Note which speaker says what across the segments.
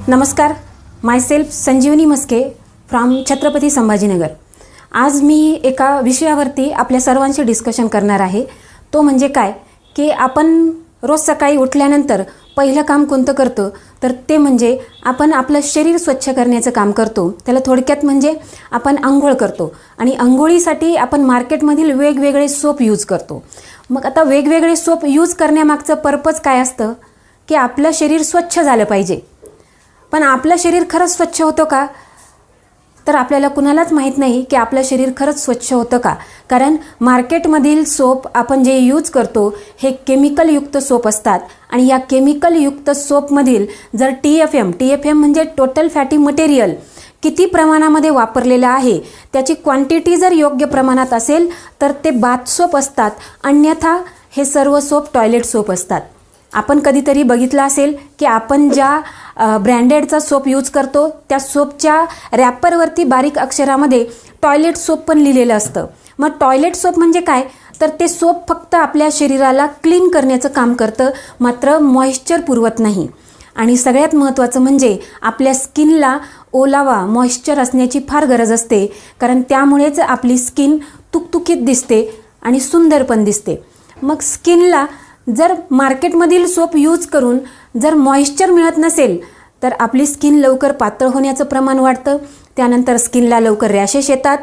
Speaker 1: नमस्कार, myself Sanjivani Maske from Chhatrapati Sambhajinagar. आज मी एका विषयावरती आपल्या सर्वांशी डिस्कशन करणार आहे। तो म्हणजे काय की आपण रोज सकाळी उठल्यानंतर पहिलं काम कोणतं करतो तर ते म्हणजे आपण आपलं शरीर स्वच्छ करण्याचं काम करतो। त्याला थोडक्यात म्हणजे आपण अंघोळ करतो आणि अंघोळीसाठी आपण मार्केटमधील वेगवेगळे सोप यूज करतो। मग आता वेगवेगळे सोप यूज करण्यामागचं पर्पज काय असतं की आपलं शरीर स्वच्छ झालं पाहिजे। पण आपलं शरीर खरंच स्वच्छ होतं का तर आपल्याला कुणालाच माहीत नाही की आपलं शरीर खरंच स्वच्छ होतं का। कारण मार्केटमधील सोप आपण जे यूज करतो हे केमिकलयुक्त सोप असतात आणि या केमिकलयुक्त सोपमधील जर TFM म्हणजे टोटल फॅटी मटेरियल किती प्रमाणामध्ये वापरलेलं आहे त्याची क्वांटिटी जर योग्य प्रमाणात असेल तर ते बाथ सोप असतात, अन्यथा हे सर्व सोप टॉयलेट सोप असतात। आपण कधीतरी बघितलं असेल की आपण ज्या ब्रँडेडचा सोप यूज करतो त्या सोपच्या रॅपरवरती बारीक अक्षरामध्ये टॉयलेट सोप पण लिहिलेलं असतं। मग टॉयलेट सोप म्हणजे काय तर ते सोप फक्त आपल्या शरीराला क्लीन करण्याचं काम करतं, मात्र मॉइश्चर पुरवत नाही। आणि सगळ्यात महत्त्वाचं म्हणजे आपल्या स्किनला ओलावा मॉइश्चर असण्याची फार गरज असते, कारण त्यामुळेच आपली स्किन तुकतुकीत दिसते आणि सुंदर पण दिसते। मग स्किनला जर मार्केटमधील सोप यूज करून जर मॉइश्चर मिळत नसेल तर आपली स्किन लवकर पातळ होण्याचं प्रमाण वाढतं, त्यानंतर स्किनला लवकर रॅशेस येतात,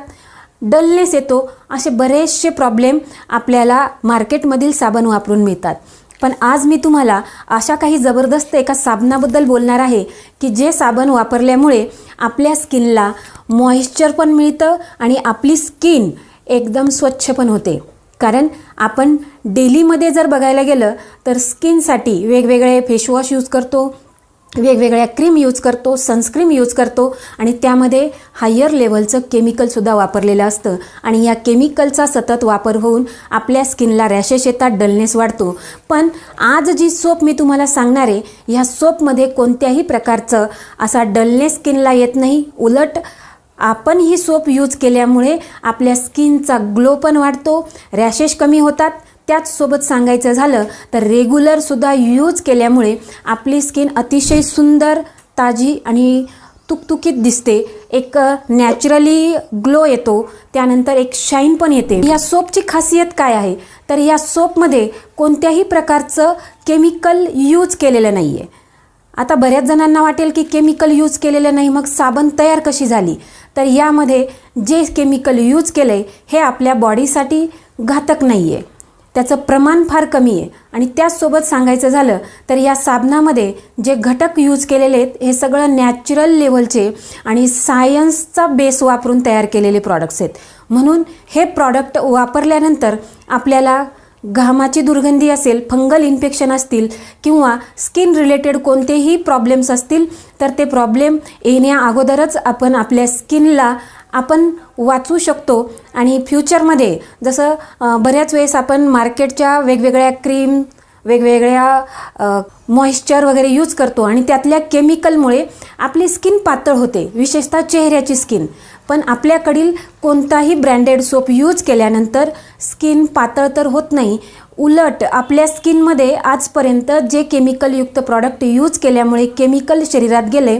Speaker 1: डलनेस येतो, असे बरेचसे प्रॉब्लेम आपल्याला मार्केटमधील साबण वापरून मिळतात। पण आज मी तुम्हाला अशा काही जबरदस्त एका साबणाबद्दल बोलणार आहे की जे साबण वापरल्यामुळे आपल्या स्किनला मॉइश्चर पण मिळतं आणि आपली स्किन एकदम स्वच्छ पण होते। कारण आपण डेलीमध्ये जर बघायला गेलं तर स्किनसाठी वेगवेगळे फेसवॉश यूज करतो, वेगवेगळ्या क्रीम यूज करतो, सनस्क्रीम यूज करतो आणि त्यामध्ये हायर लेवलचं केमिकलसुद्धा वापरलेलं असतं आणि या केमिकलचा सतत वापर होऊन आपल्या स्किनला रॅशेस येतात, डलनेस वाढतो। पण आज जी सोप मी तुम्हाला सांगणार आहे ह्या सोपमध्ये कोणत्याही प्रकारचं असा डलनेस स्किनला येत नाही, उलट आपण ही सोप यूज केल्यामुळे आपल्या स्किनचा ग्लो पण वाढतो, रॅशेस कमी होतात। त्याचसोबत सांगायचं झालं तर रेग्युलरसुद्धा यूज केल्यामुळे आपली स्किन अतिशय सुंदर, ताजी आणि तुकतुकीत दिसते, एक नॅचरली ग्लो येतो, त्यानंतर एक शाईन पण येते। या सोपची खासियत काय आहे तर या सोपमध्ये कोणत्याही प्रकारचं केमिकल यूज केलेलं नाही आहे। आता बऱ्याच जणांना वाटेल की केमिकल यूज केलेलं नाही मग साबण तयार कशी झाली, तर यामध्ये जे केमिकल यूज केलं आहे हे आपल्या बॉडीसाठी घातक नाही आहे, त्याचं प्रमाण फार कमी आहे। आणि त्याचसोबत सांगायचं झालं तर या साबणामध्ये जे घटक यूज केलेले आहेत हे सगळं नॅचरल लेवलचे आणि सायन्सचा बेस वापरून तयार केलेले प्रॉडक्ट्स आहेत। म्हणून हे प्रॉडक्ट वापरल्यानंतर आपल्याला घामाची दुर्गंधी असेल, फंगल इन्फेक्शन असतील किंवा स्किन रिलेटेड कोणतेही प्रॉब्लेम्स असतील तर ते प्रॉब्लेम येण्या अगोदरच आपण आपल्या स्किनला आपण वाचवू शकतो। आणि फ्युचरमध्ये जसं बऱ्याच वेळेस आपण मार्केटच्या वेगवेगळ्या क्रीम, वेगवेगळ्या मॉइश्चर वगैरे यूज करतो आणि त्यातल्या केमिकलमुळे आपली स्किन पातळ होते, विशेषतः चेहऱ्याची स्किन। पण आपल्याकडील कोणताही ब्रँडेड सोप यूज केल्यानंतर स्किन पातळ तर होत नाही, उलट आपल्या स्किनमध्ये आजपर्यंत जे केमिकलयुक्त प्रॉडक्ट यूज केल्यामुळे केमिकल शरीरात गेले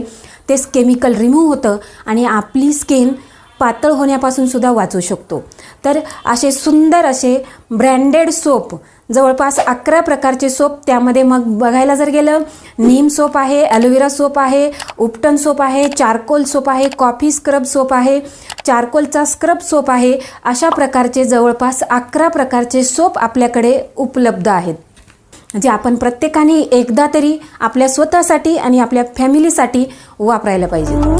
Speaker 1: तेच केमिकल रिमूव्ह होतं आणि आपली स्किन पातळ होण्यापासून सुद्धा वाचू शकतो। तर असे सुंदर असे ब्रँडेड सोप जवळपास 11 प्रकारचे सोप, त्यामध्ये मग बघायला जर गेलं नीम सोप आहे, ॲलोवेरा सोप आहे, उपटन सोप आहे, चारकोल सोप आहे, कॉफी स्क्रब सोप आहे, चारकोलचा स्क्रब सोप आहे, अशा प्रकारचे जवळपास 11 प्रकारचे सोप आपल्याकडे उपलब्ध आहेत जे आपण प्रत्येकाने एकदा तरी आपल्या स्वतःसाठी आणि आपल्या फॅमिलीसाठी वापरायला पाहिजे।